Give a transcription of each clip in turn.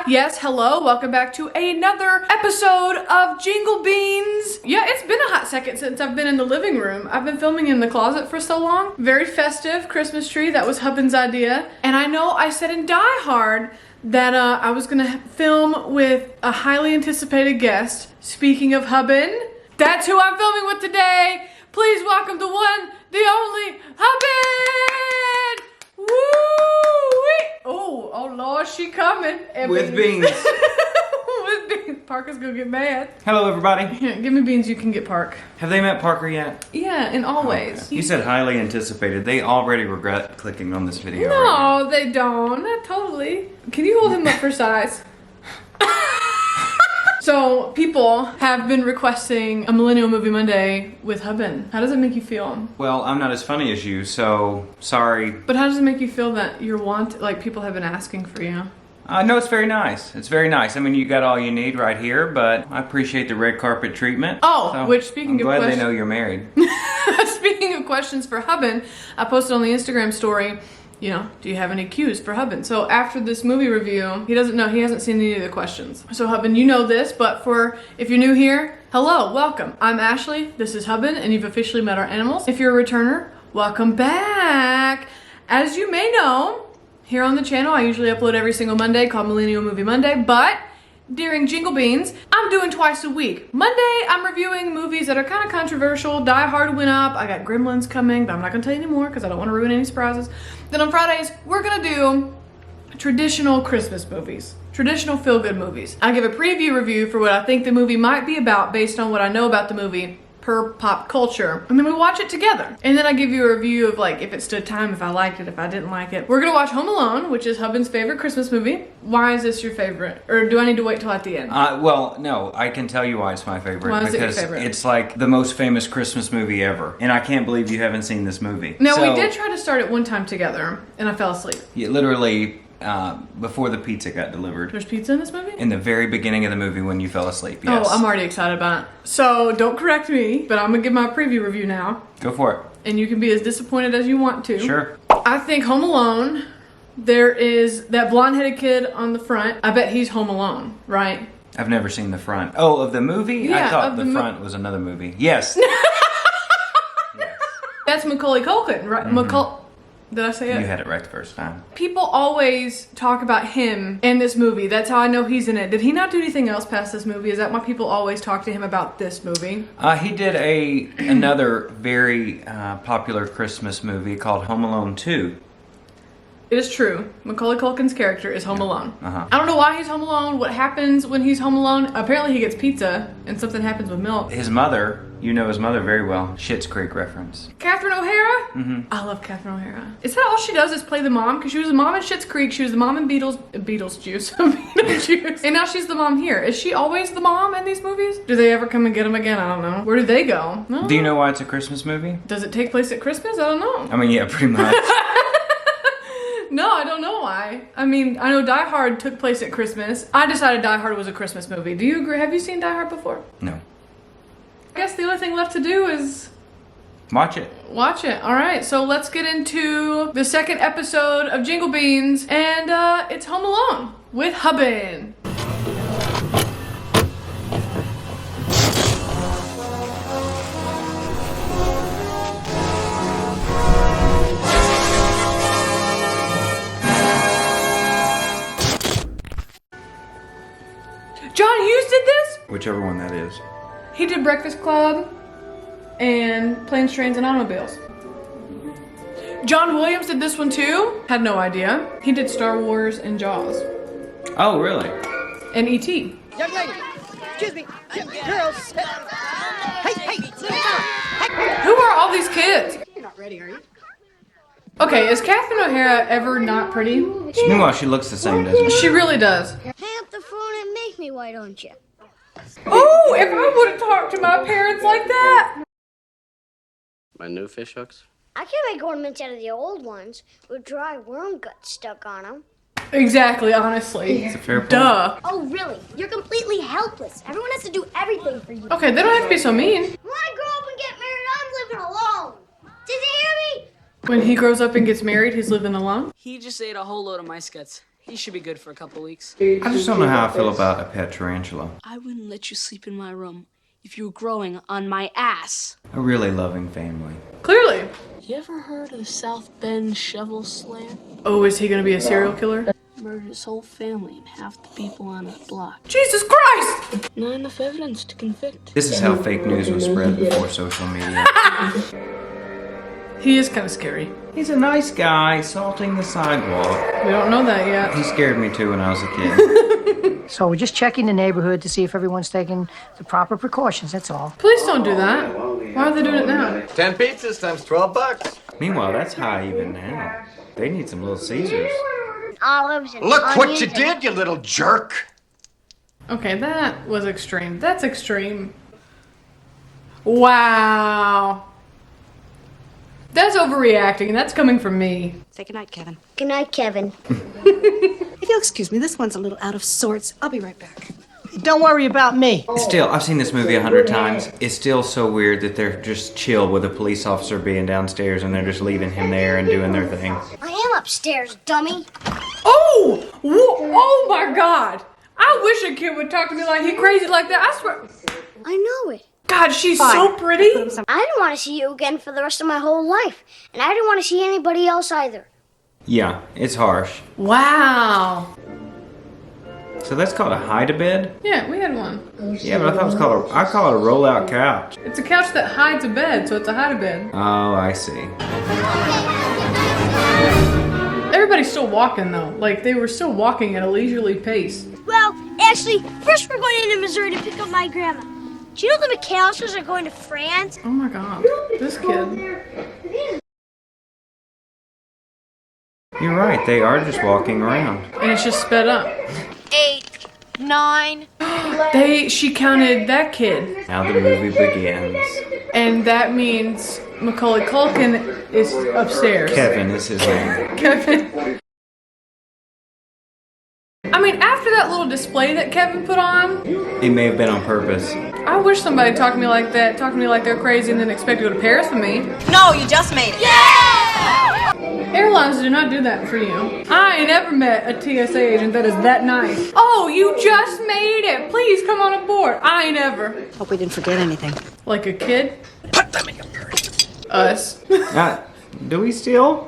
Yes, hello, welcome back to another episode of Jingle Beans. Yeah, it's been a hot second since I've been in the living room. I've been filming in the closet for so long. Very festive Christmas tree, that was Hubben's idea. And I know I said in Die Hard that I was gonna film with a highly anticipated guest. Speaking of Hubben, that's who I'm filming with today. Please welcome the one, the only, Hubben! Woo! Oh Lord, she coming. With beans. With beans. Parker's gonna get mad. Hello, everybody. Here, give me beans, you can get Park. Have they met Parker yet? Yeah, in all ways. Okay. You said highly anticipated. They already regret clicking on this video. No, right now. they don't. Not totally. Can you hold him up for size? So, people have been requesting a Millennial Movie Monday with Hubben. How does it make you feel? Well, I'm not as funny as you, so sorry. But how does it make you feel that like people have been asking for you? No, it's very nice. It's very nice. I mean, you got all you need right here, but I appreciate the red carpet treatment. Oh, so which speaking I'm of glad questions, they know you're married. Speaking of questions for Hubben, I posted on the Instagram story, you know, do you have any cues for Hubben? So after this movie review, he doesn't know, he hasn't seen any of the questions. So Hubben, you know this, but if you're new here, hello, welcome. I'm Ashley, this is Hubben, and you've officially met our animals. If you're a returner, welcome back. As you may know, here on the channel, I usually upload every single Monday called Millennial Movie Monday, but during Jingle Beans, I'm doing twice a week. Monday, I'm reviewing movies that are kind of controversial. Die Hard went up. I got Gremlins coming, but I'm not gonna tell you anymore because I don't want to ruin any surprises. Then on Fridays, we're gonna do traditional Christmas movies. Traditional feel-good movies. I give a preview review for what I think the movie might be about based on what I know about the movie per pop culture. And then we watch it together. And then I give you a review of like if it stood time, if I liked it, if I didn't like it. We're gonna watch Home Alone, which is Hubben's favorite Christmas movie. Why is this your favorite? Or do I need to wait till at the end? Well, no, I can tell you why it's my favorite. Why is it your because favorite? It's like the most famous Christmas movie ever. And I can't believe you haven't seen this movie. Now, So, we did try to start it one time together, and I fell asleep. Yeah, literally, before the pizza got delivered. There's pizza in this movie? In the very beginning of the movie when you fell asleep, yes. Oh, I'm already excited about it. So, don't correct me, but I'm gonna give my preview review now. Go for it. And you can be as disappointed as you want to. Sure. I think Home Alone, there is that blonde-headed kid on the front. I bet he's Home Alone, right? I've never seen the front. Oh, of the movie? Yeah, I thought of the the front was another movie. Yes. Yes. That's Macaulay Culkin, right? Did I say it? You had it right the first time. People always talk about him in this movie. That's how I know he's in it. Did he not do anything else past this movie? Is that why people always talk to him about this movie? He did another very popular Christmas movie called Home Alone 2. It is true. Macaulay Culkin's character is Home Alone. Uh-huh. I don't know why he's Home Alone, what happens when he's Home Alone. Apparently he gets pizza and something happens with milk. His mother, you know his mother very well. Schitt's Creek reference. Catherine O'Hara? Mm-hmm. I love Catherine O'Hara. Is that all she does is play the mom? Because she was the mom in Schitt's Creek, she was the mom in Beetlejuice. Beetlejuice. And now she's the mom here. Is she always the mom in these movies? Do they ever come and get them again? I don't know. Where do they go? No. Do you know why it's a Christmas movie? Does it take place at Christmas? I don't know. I mean, yeah, pretty much. No, I don't know why. I mean, I know Die Hard took place at Christmas. I decided Die Hard was a Christmas movie. Do you agree? Have you seen Die Hard before? No. I guess the only thing left to do is Watch it. watch it. All right, so let's get into the second episode of Jingle Beans, and it's Home Alone with Hubben. John Hughes did this? Whichever one that is. He did Breakfast Club and Planes, Trains, and Automobiles. John Williams did this one too? Had no idea. He did Star Wars and Jaws. Oh, really? And E.T. Young lady, excuse me, girls. Hey, Who are all these kids? you're not ready, are you? Okay, is Catherine O'Hara ever not pretty? Meanwhile, she looks the same, doesn't she? She really does. Hang up the phone and make me, why don't you? Oh, if I would have talked to my parents like that. My new fish hooks? I can make ornaments out of the old ones with dry worm guts stuck on them. Exactly, honestly. It's a fair point. Duh. Oh, really? You're completely helpless. Everyone has to do everything for you. Okay, they don't have to be so mean. When I grow up and get married, I'm living alone. Did you hear me? When he grows up and gets married, he's living alone. He just ate a whole load of mice guts. He should be good for a couple weeks. I just don't know how I feel about a pet tarantula. I wouldn't let you sleep in my room if you were growing on my ass. A really loving family. Clearly. You ever heard of the South Bend Shovel Slayer? Oh, is he gonna be a serial killer? Murdered his whole family and half the people on the block. Jesus Christ! Not enough evidence to convict. This is how fake news was spread before social media. He is kind of scary. He's a nice guy, salting the sidewalk. We don't know that yet. He scared me too when I was a kid. So we're just checking the neighborhood to see if everyone's taking the proper precautions, that's all. Police don't do that. Why are they doing it now? 10 pizzas times $12. Meanwhile, that's high even now. They need some Little Caesars. Olives and Look what onions you did, you little jerk! Okay, that was extreme. That's extreme. Wow. That's overreacting, and that's coming from me. Say goodnight, Kevin. Good night, Kevin. If you'll excuse me, this one's a little out of sorts. I'll be right back. Don't worry about me. Still, I've seen this movie 100 times. It's still so weird that they're just chill with a police officer being downstairs and they're just leaving him there and doing their thing. I am upstairs, dummy. Oh! Oh my God! I wish a kid would talk to me like he crazy like that. I swear. I know it. God, she's so pretty. I didn't want to see you again for the rest of my whole life. And I didn't want to see anybody else either. Yeah, it's harsh. Wow. So that's called a hide-a-bed? Yeah, we had one. Yeah, but I thought it was called I call it a roll-out couch. It's a couch that hides a bed, so it's a hide-a-bed. Oh, I see. Everybody's still walking though. Like they were still walking at a leisurely pace. Well, actually, first we're going into Missouri to pick up my grandma. Do you know the McAllisters are going to France? Oh my God, this kid. You're right, they are just walking around. And it's just sped up. 8, 9. She counted that kid. Now the movie begins. And that means Macaulay Culkin is upstairs. Kevin is his name. Kevin. I mean, after that little display that Kevin put on, It may have been on purpose. I wish somebody talked to me like that, talked to me like they're crazy and then expect to go to Paris with me. No, you just made it. Airlines do not do that for you. I ain't ever met a TSA agent that is that nice. Oh, you just made it. Please come on aboard. I ain't ever. Hope we didn't forget anything. Like a kid? Put them in your purse. Us. Do we steal?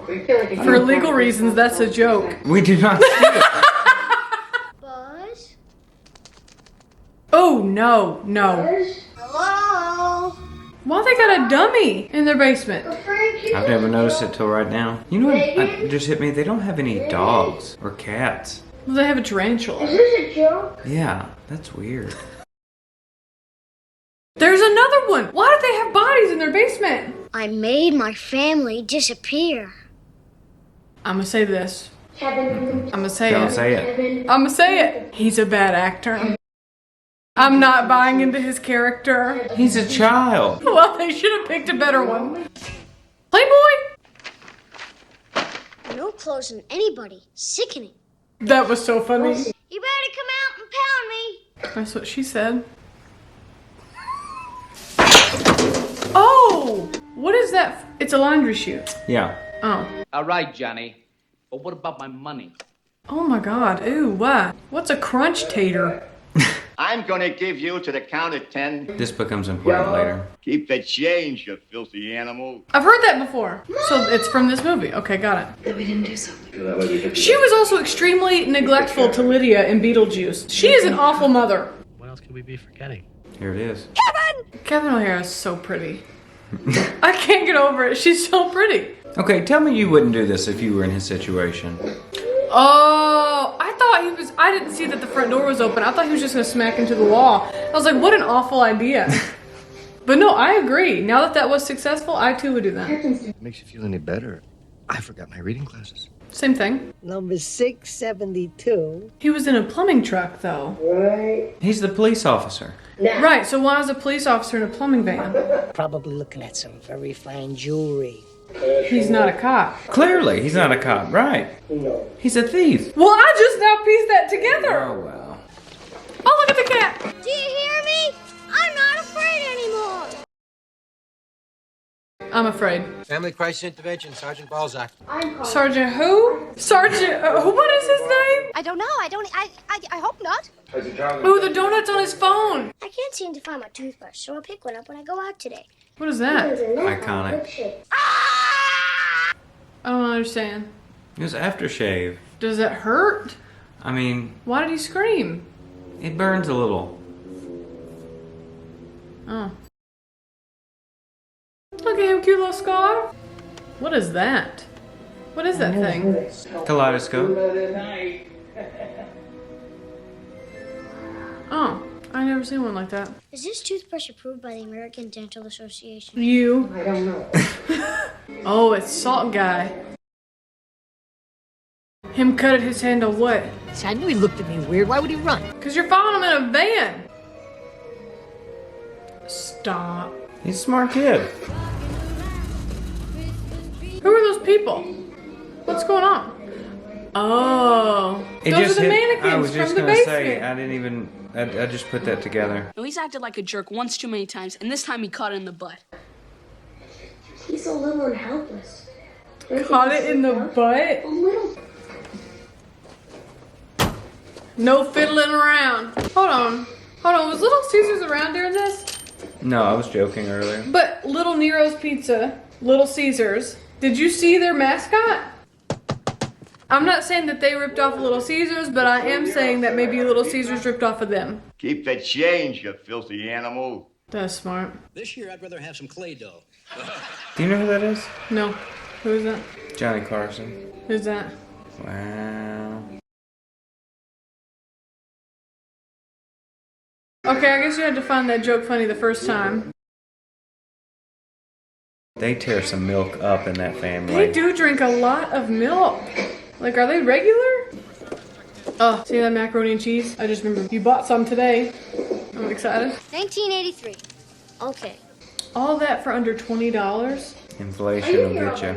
For legal reasons, that's a joke. We do not steal. Buzz? Oh, no, no. Hello? Why they got a dummy in their basement? I've never noticed it till right now. You know what just hit me? They don't have any dogs or cats. Well, they have a tarantula. Is this a joke? Yeah, that's weird. There's another one. Why do they have bodies in their basement? I made my family disappear. I'm gonna say this. I'm gonna say Don't it. say it. I'm gonna say it. He's a bad actor. I'm not buying into his character. He's a child. Well, they should have picked a better one. Playboy? No clothes on anybody. Sickening. That was so funny. You better come out and pound me. That's what she said. Oh! What is that? It's a laundry chute. Yeah. Oh. All right, Johnny. But what about my money? Oh my God. Ooh, what? What's a crunch tater? I'm gonna give you to the count of 10. This becomes important later. Keep the change, you filthy animal. I've heard that before. So it's from this movie. Okay, got it. That we didn't do something. She was also extremely neglectful to Lydia in Beetlejuice. She is an awful mother. What else could we be forgetting? Here it is. Kevin O'Hara is so pretty. I can't get over it. She's so pretty. Okay, tell me you wouldn't do this if you were in his situation. Oh, I thought he was. I didn't see that the front door was open. I thought he was just gonna smack into the wall. I was like, what an awful idea. But no, I agree. Now that that was successful, I too would do that. Makes you feel any better? I forgot my reading classes. Same thing. Number 672. He was in a plumbing truck though. He's the police officer. Right, so why is a police officer in a plumbing van? Probably looking at some very fine jewelry. He's not a cop. Clearly, he's not a cop, right? He's a thief. Well, I just now pieced that together. Oh, well. Oh, look at the cat. Do you hear me? I'm not afraid anymore. I'm afraid. Family Crisis Intervention, Sergeant Balzac. Sergeant who? Sergeant, what is his name? I don't know. I hope not. Ooh, the donut's on his phone. I can't seem to find my toothbrush, so I'll pick one up when I go out today. What is that? Iconic. I don't understand. It was aftershave. Does it hurt? I mean, Why did he scream? it burns a little. Oh. Look at him, cute little scar. What is that? What is that thing? Kaleidoscope. Oh, I never seen one like that. Is this toothbrush approved by the American Dental Association? You. I don't know. Oh, it's Salt Guy. Him cutted his hand on what? See, I knew he looked at me weird. Why would he run? Because you're following him in a van. Stop. He's a smart kid. Who are those people? What's going on? Oh. Those are the mannequins I was just from the gonna basement. say, I didn't even, I just put that together. No, he's acted like a jerk once too many times, and this time he caught it in the butt. He's so little and helpless. Caught it in the butt? A little. No fiddling around. Hold on. Hold on. Was Little Caesars around during this? No, I was joking earlier. But Little Nero's Pizza, Little Caesars, did you see their mascot? I'm not saying that they ripped off Little Caesars, but I am saying that maybe Little Caesars ripped off of them. Keep the change, you filthy animal. That's smart. This year, I'd rather have some clay dough. Do you know who that is? No. Who is that? Johnny Carson. Who's that? Wow. Okay, I guess you had to find that joke funny the first time. They tear some milk up in that family. They do drink a lot of milk. Like, are they regular? Oh, see that macaroni and cheese? I just remembered. You bought some today. I'm excited. 1983. Okay. All that for under $20? Inflation will get you.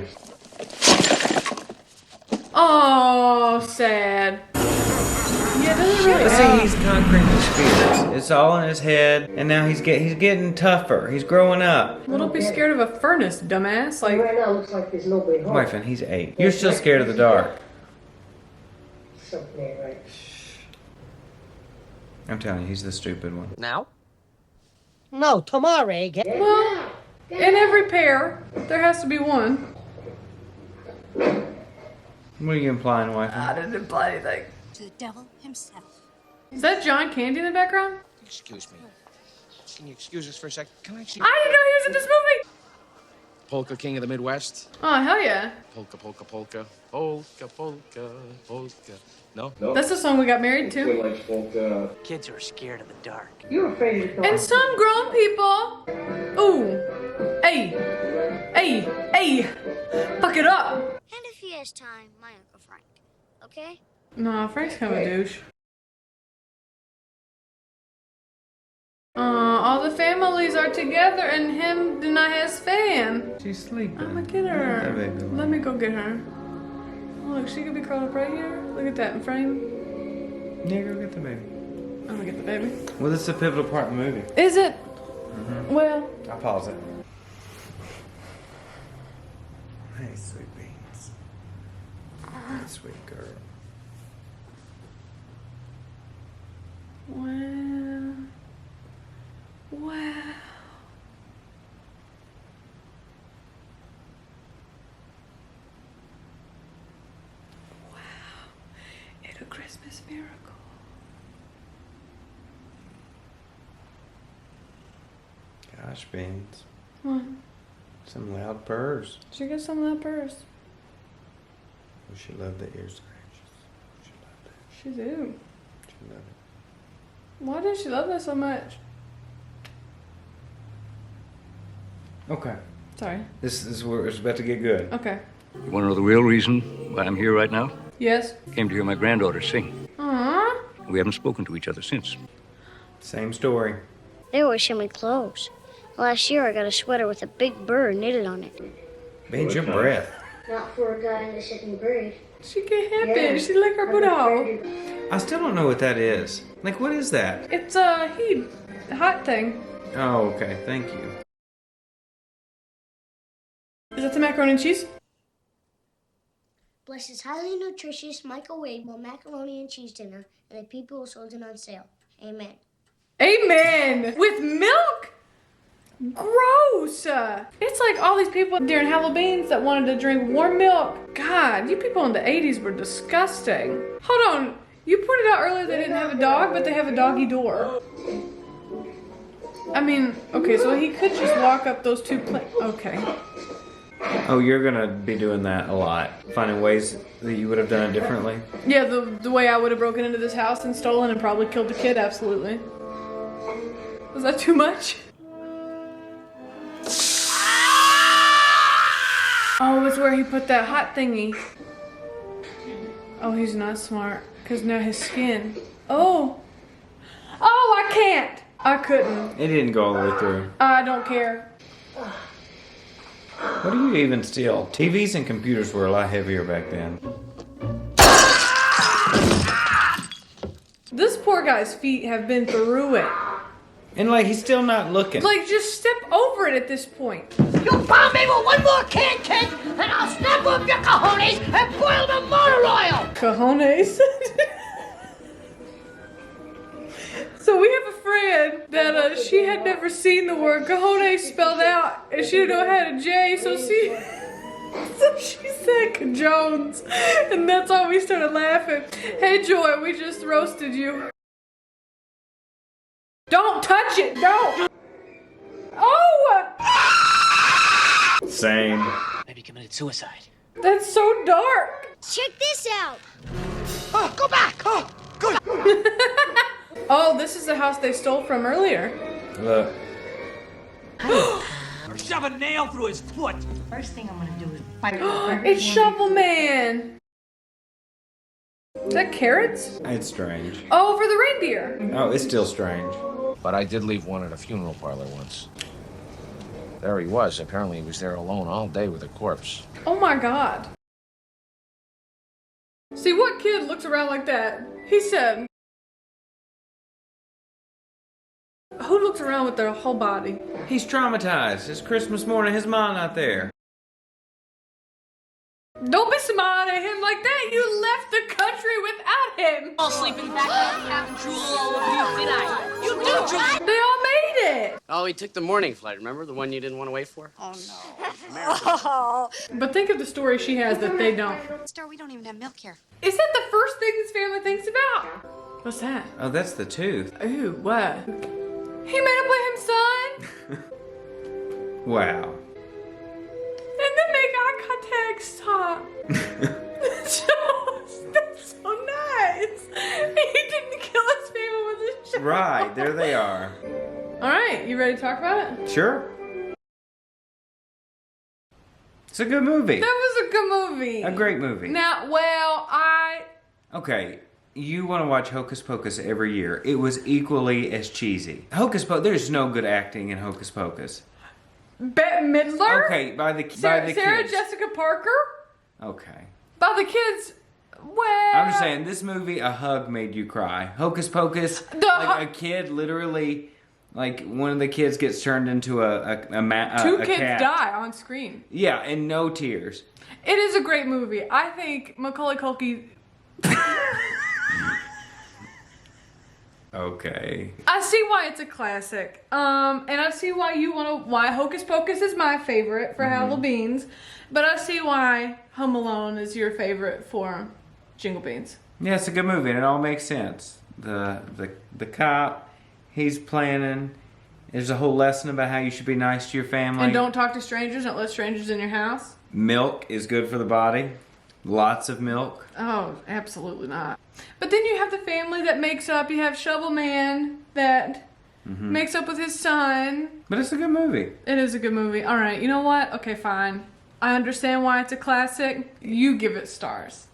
Oh, sad. Yeah, doesn't really But see, help. he's conquering his fears. It's all in his head, and now he's getting tougher. He's growing up. Well, don't be scared of a furnace, dumbass. Like, Right now, it looks like there's nobody home. Wife, and he's 8. You're still scared of the dark. Something ain't right. I'm telling you, he's the stupid one. Now? No, tomorrow, get well, in every pair, there has to be one. What are you implying, wife? I didn't imply anything. To the devil himself. Is that John Candy in the background? Excuse me. Can you excuse us for a sec? Can I see? I didn't know he was in this movie! Polka King of the Midwest. Oh, hell yeah. Polka, polka, polka. Polka, polka, polka. No? That's the song we got married to. Kids are scared of the dark. You're afraid of the And some grown people. Ooh. Hey. Hey. Hey. Fuck it up. And if he has time, my Uncle Frank. Okay? No, Frank's kind of a douche. All the families are together and him deny his fan. She's sleeping. I'm gonna get her. That baby. Let me go get her. Oh, look, she could be curled up right here. Look at that in frame. Yeah, go get the baby. I'm gonna get the baby. Well, this is a pivotal part in the movie. Is it? Well, I'll pause it. Hey, sweet beans. Hey, sweet girl. wow. Wow. Wow. It's a Christmas miracle. Gosh, beans. What? Some loud purrs. She got some of that purse. Oh, she loved the ear scratches. She loved it. She do. She loved it. Why does she love that so much? Okay. Sorry. This is where it's about to get good. Okay. You want to know the real reason why I'm here right now? Yes. Came to hear my granddaughter sing. Aww. We haven't spoken to each other since. Same story. They always send me clothes. Last year I got a sweater with a big bird knitted on it. Beans, your breath. Not for a guy in the second grade. She get happy. She lick her butt off. I still don't know what that is. Like, what is that? It's a heat. Hot thing. Oh, okay. Thank you. Is that the macaroni and cheese? Bless this highly nutritious microwavable macaroni and cheese dinner and the people who sold it on sale. Amen. Amen! With milk? Gross! It's like all these people during Halloween that wanted to drink warm milk. God, you people in the 80s were disgusting. Hold on. You pointed out earlier they didn't have a dog, but they have a doggy door. I mean, okay, so he could just walk up those two okay. Oh, you're gonna be doing that a lot. Finding ways that you would have done it differently? Yeah, the way I would have broken into this house and stolen and probably killed the kid, absolutely. Was that too much? Oh, it's where he put that hot thingy. Oh, he's not smart. Because now his skin. Oh! Oh, I can't! I couldn't. It didn't go all the way through. I don't care. What do you even steal? TVs and computers were a lot heavier back then. This poor guy's feet have been through it. And like, he's still not looking. Like, just step over it at this point. You found me with one more can, kid, and I'll snap off your cojones and boil them motor oil! Cojones? So we have a friend that she had never seen the word cojones spelled out, and she didn't know how to J, so she said cajones, and that's why we started laughing. Hey Joy, we just roasted you. Don't touch it, don't! Oh! Same. Maybe committed suicide. That's so dark. Check this out. Oh, go back! Oh, good! Oh, this is the house they stole from earlier. Look. Shove a nail through his foot. First thing I'm gonna do is fight It's Shovel Man. Is that carrots? It's strange. Oh, for the reindeer. Oh, it's still strange. But I did leave one at a funeral parlor once. There he was. Apparently he was there alone all day with a corpse. Oh my God. See, what kid looks around like that? He said, who looks around with their whole body? He's traumatized. It's Christmas morning, his mom not there. Don't be smart at him like that. You left the country without him. All sleeping back in the cabin, drool all over you, did I? You do, drool. They all made it. Oh, we took the morning flight, remember? The one you didn't want to wait for? Oh, no. But think of the story she has that they don't. Star, we don't even have milk here. Is that the first thing this family thinks about? What's that? Oh, that's the tooth. Ooh, what? He made up with him, son. Wow. And then make eye contact stop. That's so nice. He didn't kill his family with his shovel. Right, there they are. All right, you ready to talk about it? Sure. It's a good movie. That was a good movie. A great movie. Now, well, Okay, you want to watch Hocus Pocus every year. It was equally as cheesy. Hocus Pocus, there's no good acting in Hocus Pocus. Bette Midler? Okay, by the Sarah kids. Jessica Parker? Okay. By the kids, well... I'm just saying, this movie, a hug made you cry. Hocus Pocus, like a kid literally, like one of the kids gets turned into a Two kids cat. die on screen. Yeah, and no tears. It is a great movie. I think Macaulay Culkin... Okay. I see why it's a classic. And I see why why Hocus Pocus is my favorite for Halloween's, but I see why Home Alone is your favorite for Jingle Beans. Yeah, it's a good movie and it all makes sense. The cop, he's planning. There's a whole lesson about how you should be nice to your family. And don't talk to strangers, don't let strangers in your house. Milk is good for the body. Lots of milk. Oh, absolutely not. But then you have the family that makes up. You have Shovel Man that makes up with his son. But it's a good movie. It is a good movie. All right, you know what? Okay, fine. I understand why it's a classic. You give it stars.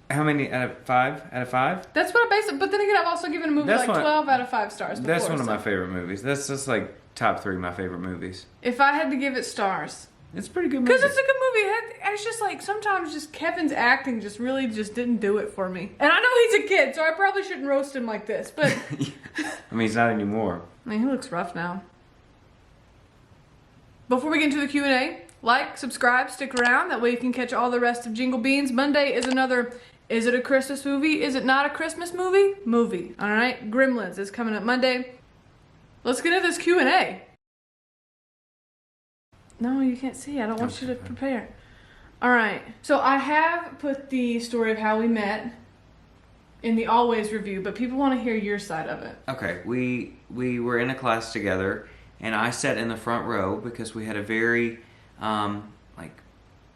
How many out of 5? Out of 5? That's what I base it. But then again, I've also given a movie That's 12 out of 5 stars before. That's one of my favorite movies. That's just like top 3 of my favorite movies. If I had to give it stars. It's a pretty good movie. Because it's a good movie. It's just like sometimes just Kevin's acting just really just didn't do it for me. And I know he's a kid, so I probably shouldn't roast him like this. But I mean, he's not anymore. I mean, he looks rough now. Before we get into the Q&A, Like, subscribe, stick around. That way you can catch all the rest of Jingle Beans. Monday is another, is it a Christmas movie? Is it not a Christmas movie? Movie, all right? Gremlins is coming up Monday. Let's get into this Q&A. No, you can't see. I don't want you to prepare. All right. So I have put the story of how we met in the Always review, but people want to hear your side of it. Okay, we were in a class together, and I sat in the front row because we had a very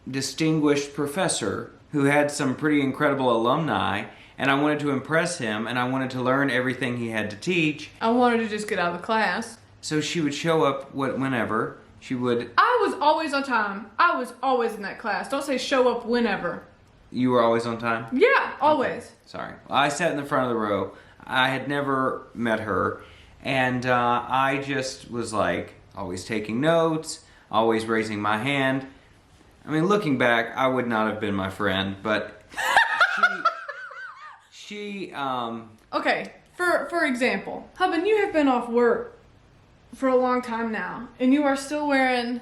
distinguished professor who had some pretty incredible alumni, and I wanted to impress him, and I wanted to learn everything he had to teach. I wanted to just get out of the class. So she would show up whenever. She would... I was always on time. I was always in that class. Don't say show up whenever. You were always on time? Yeah, always. Okay. Sorry. Well, I sat in the front of the row. I had never met her, and I just was like always taking notes, always raising my hand. I mean, looking back, I would not have been my friend, but she Okay, for example, Hubben, you have been off work for a long time now, and you are still wearing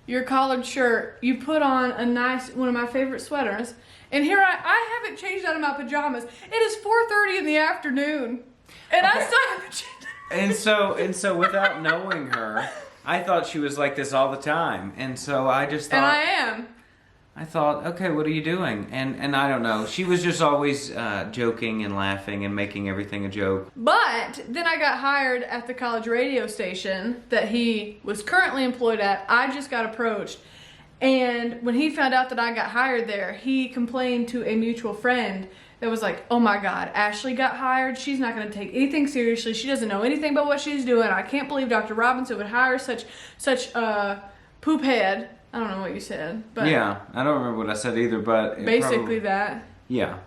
your collared shirt. You put on a nice, one of my favorite sweaters, and here I haven't changed out of my pajamas. It is 4:30 in the afternoon, and I still haven't changed. And so without knowing her, I thought she was like this all the time, and so I just thought... And I am. I thought, okay, what are you doing? And I don't know. She was just always joking and laughing and making everything a joke. But then I got hired at the college radio station that he was currently employed at. I just got approached. And when he found out that I got hired there, he complained to a mutual friend that was like, oh my God, Ashley got hired. She's not going to take anything seriously. She doesn't know anything about what she's doing. I can't believe Dr. Robinson would hire such poop head. I don't know what you said, but yeah, I don't remember what I said either, but basically that. Yeah,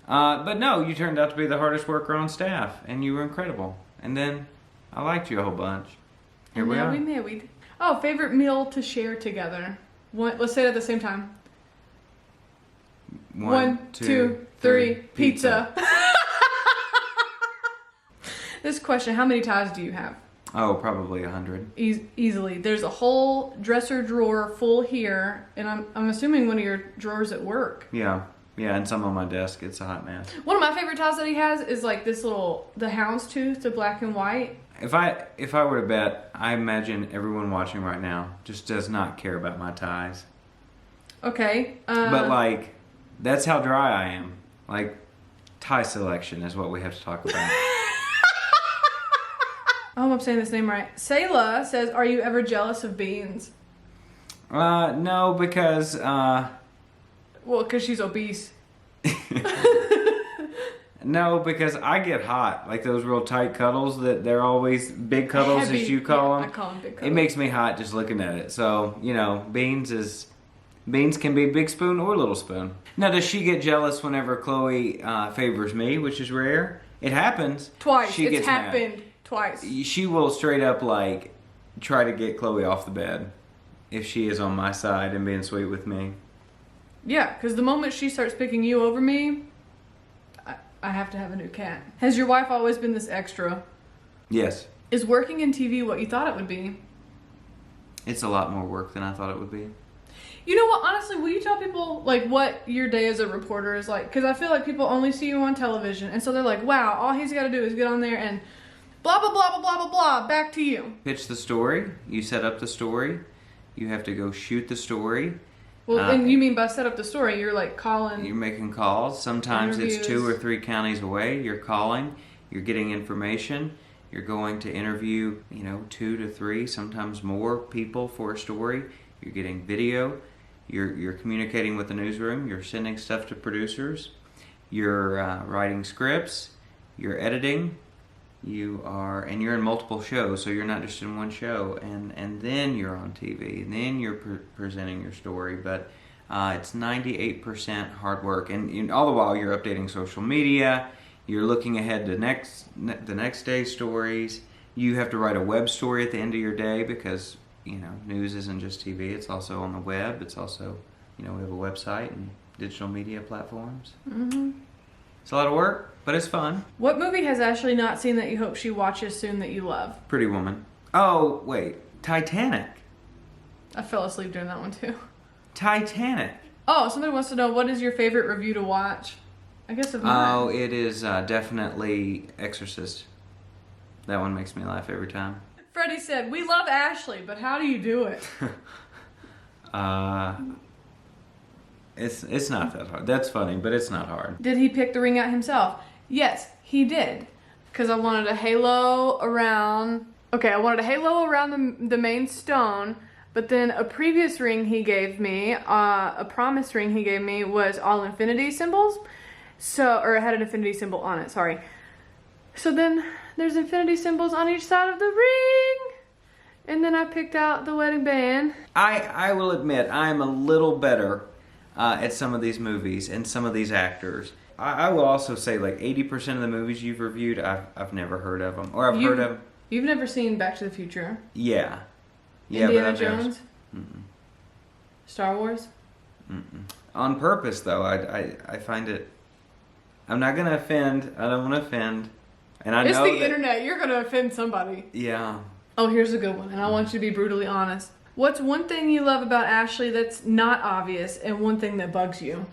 but no, you turned out to be the hardest worker on staff, and you were incredible. And then I liked you a whole bunch. Here we are. We married. Oh, favorite meal to share together. Let's say it at the same time. One, two, three. Pizza. This question: how many ties do you have? Oh, probably 100. Easily. There's a whole dresser drawer full here, and I'm assuming one of your drawers at work. Yeah, and some on my desk. It's a hot mess. One of my favorite ties that he has is like this little, the houndstooth, the black and white. If I were to bet, I imagine everyone watching right now just does not care about my ties. Okay. But like, that's how dry I am. Like, tie selection is what we have to talk about. I hope I'm saying this name right. Sayla says, are you ever jealous of Beans? No, because... Well, because she's obese. No, because I get hot. Like those real tight cuddles that they're always big cuddles, Heavy. as you call them. I call them big cuddles. It makes me hot just looking at it. So, you know, Beans can be big spoon or little spoon. Now, does she get jealous whenever Chloe favors me, which is rare? It happens. Twice. She It's gets happened mad. twice. She will straight up like try to get Chloe off the bed if she is on my side and being sweet with me. Yeah, because the moment she starts picking you over me, I have to have a new cat. Has your wife always been this extra? Yes. Is working in TV what you thought it would be? It's a lot more work than I thought it would be. You know what, honestly, will you tell people like what your day as a reporter is like? Because I feel like people only see you on television, and so they're like, wow, all he's got to do is get on there and blah, blah, blah, blah, blah, blah, blah, back to you. Pitch the story. You set up the story. You have to go shoot the story. Well, and you mean by set up the story, you're like calling. You're making calls. Sometimes interviews. it's 2 or 3 counties away. You're calling. You're getting information. You're going to interview, 2 to 3, sometimes more people for a story. You're getting video. You're communicating with the newsroom. You're sending stuff to producers. You're writing scripts. You're editing. You're in multiple shows, so you're not just in one show, and then you're on TV, and then you're presenting your story. But it's 98% hard work, and all the while you're updating social media. You're looking ahead to the next day's stories. You have to write a web story at the end of your day because news isn't just TV; it's also on the web. It's also we have a website and digital media platforms. Mm-hmm. It's a lot of work, but it's fun. What movie has Ashley not seen that you hope she watches soon that you love? Pretty Woman. Oh, wait. Titanic. I fell asleep during that one too. Titanic. Oh, somebody wants to know, what is your favorite review to watch? I guess of mine. Oh, it is definitely Exorcist. That one makes me laugh every time. Freddie said, we love Ashley, but how do you do it? It's not that hard. That's funny, but it's not hard. Did he pick the ring out himself? Yes, he did. Because I wanted a halo around... Okay, I wanted a halo around the main stone, but then a previous ring he gave me, a promise ring he gave me, was all infinity symbols. Or it had an infinity symbol on it, sorry. So then there's infinity symbols on each side of the ring. And then I picked out the wedding band. I will admit, I'm a little better at some of these movies and some of these actors. I will also say, like, 80% of the movies you've reviewed, I've never heard of them. Or I've heard of them. You've never seen Back to the Future? Yeah. Indiana Jones? Star Wars? On purpose, though. I find it... I'm not going to offend. I don't want to offend. And I it's know the internet. You're going to offend somebody. Yeah. Oh, here's a good one, and I want you to be brutally honest. What's one thing you love about Ashley that's not obvious, and one thing that bugs you?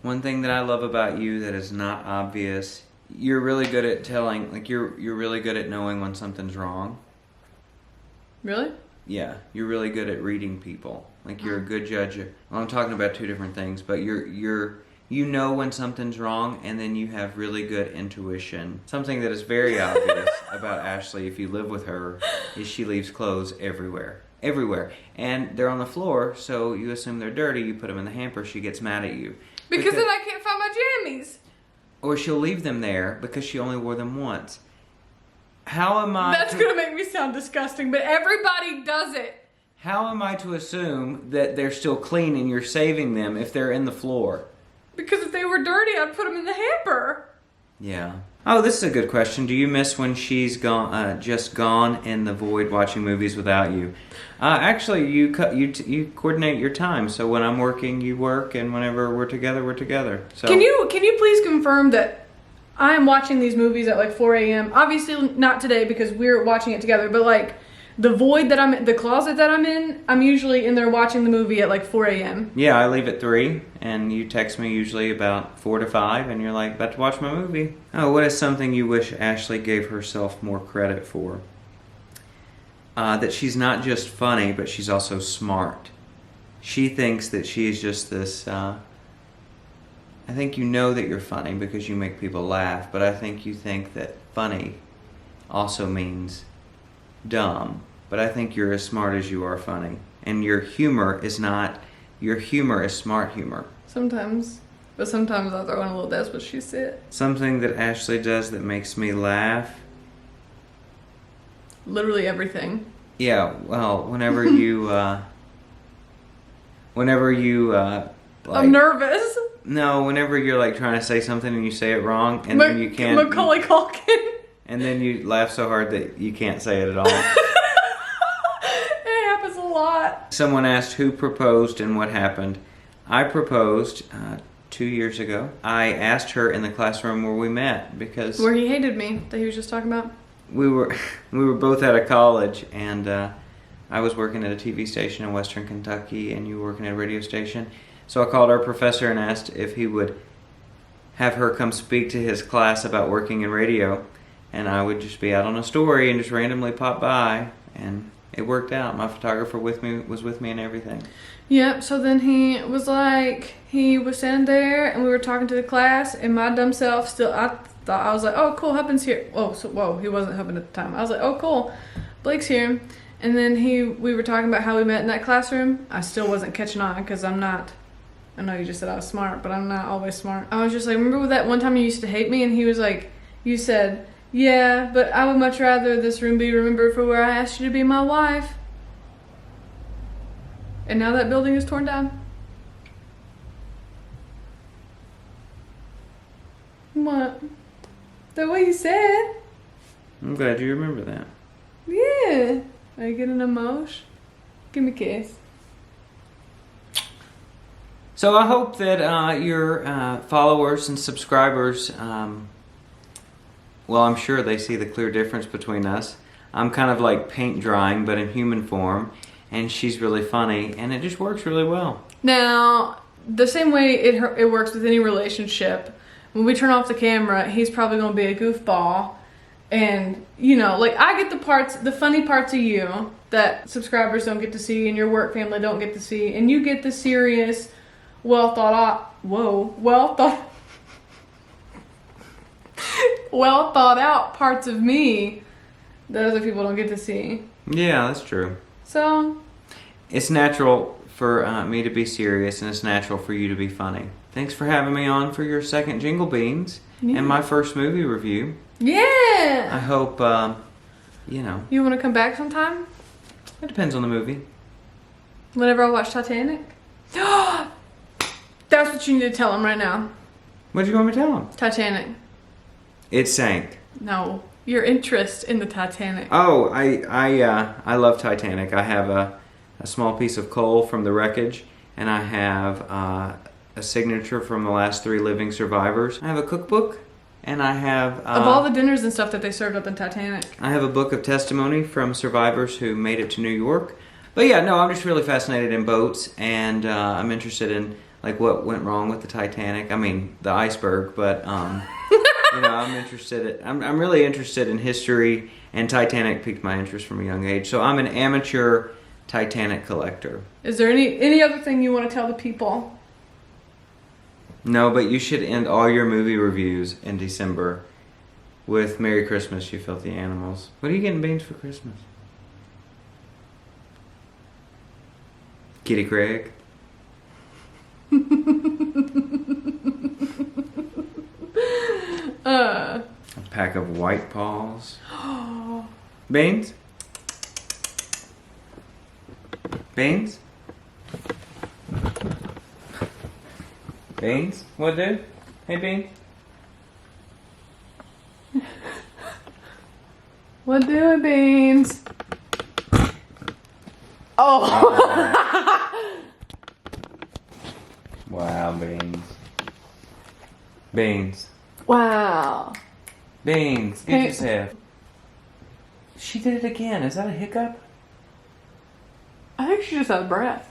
One thing that I love about you that is not obvious, you're really good at telling, like you're really good at knowing when something's wrong. Really? Yeah, you're really good at reading people. Like you're a good judge. Well, I'm talking about two different things, but you know when something's wrong, and then you have really good intuition. Something that is very obvious about Ashley, if you live with her, is she leaves clothes everywhere. Everywhere. And they're on the floor, so you assume they're dirty, you put them in the hamper, she gets mad at you. Because then I can't find my jammies. Or she'll leave them there because she only wore them once. How am I... That's going to make me sound disgusting, but everybody does it. How am I to assume that they're still clean and you're saving them if they're in the floor? Because if they were dirty, I'd put them in the hamper. Yeah. Oh, this is a good question. Do you miss when she's gone, just gone in the void watching movies without you? Actually, you coordinate your time. So when I'm working, you work, and whenever we're together, we're together. So Can you please confirm that I am watching these movies at like 4 a.m.? Obviously not today because we're watching it together, but like the void that I'm in, the closet that I'm in, I'm usually in there watching the movie at like 4 a.m. Yeah, I leave at 3, and you text me usually about 4 to 5, and you're like, about to watch my movie. Oh, what is something you wish Ashley gave herself more credit for? That she's not just funny, but she's also smart. She thinks that she is just this... I think you know that you're funny because you make people laugh, but I think you think that funny also means dumb. But I think you're as smart as you are funny. And your humor is smart humor. Sometimes. But sometimes I throw in a little, that's what she said. Something that Ashley does that makes me laugh. Literally everything. Yeah, well, whenever you, like, I'm nervous. No, whenever you're like trying to say something and you say it wrong, and then you can't. Macaulay Culkin. And then you laugh so hard that you can't say it at all. It happens a lot. Someone asked who proposed and what happened. I proposed 2 years ago. I asked her in the classroom where we met because... Where he hated me, that he was just talking about? We were both out of college, and I was working at a TV station in Western Kentucky, and you were working at a radio station. So I called our professor and asked if he would have her come speak to his class about working in radio. And I would just be out on a story and just randomly pop by, and it worked out. My photographer was with me and everything. Yep, so then he was standing there, and we were talking to the class, and my dumb self I was like, oh, cool, Hubben's here. Whoa, he wasn't Hubben at the time. I was like, oh, cool, Blake's here. And then we were talking about how we met in that classroom. I still wasn't catching on, because I'm not, I know you just said I was smart, but I'm not always smart. I was just like, remember that one time you used to hate me? And he was like, you said... Yeah, but I would much rather this room be remembered for where I asked you to be my wife. And now that building is torn down. What? The way you said. I'm glad you remember that. Yeah. Are you getting emotion? Give me a kiss. So I hope that your followers and subscribers... well, I'm sure they see the clear difference between us. I'm kind of like paint drying, but in human form. and she's really funny, and it just works really well. Now, the same way it works with any relationship, when we turn off the camera, he's probably going to be a goofball. And, you know, like, I get the funny parts of you that subscribers don't get to see and your work family don't get to see. And you get the serious, well thought out parts of me that other people don't get to see. Yeah, that's true. So, it's natural for me to be serious, and it's natural for you to be funny. Thanks for having me on for your second Jingle Beans and my first movie review. Yeah! I hope, you know. You want to come back sometime? It depends on the movie. Whenever I watch Titanic? That's what you need to tell him right now. What do you want me to tell him? Titanic. It sank. No, your interest in the Titanic. Oh, I love Titanic. I have a small piece of coal from the wreckage, and I have a signature from the last 3 living survivors. I have a cookbook, and I have... of all the dinners and stuff that they served up in Titanic. I have a book of testimony from survivors who made it to New York. But yeah, no, I'm just really fascinated in boats, and I'm interested in like what went wrong with the Titanic. I mean, the iceberg, but you know, I'm really interested in history, and Titanic piqued my interest from a young age. So I'm an amateur Titanic collector. Is there any other thing you want to tell the people? No, but you should end all your movie reviews in December with Merry Christmas, you filthy animals. What are you getting Beans for Christmas? Kitty Craig? A pack of White Paws. Beans? Beans? Beans? What, dude? Hey, Beans? What doing, Beans? Oh! Wow, Beans. Beans. Wow. Beans, get yourself. She did it again. Is that a hiccup? I think she's just out of breath.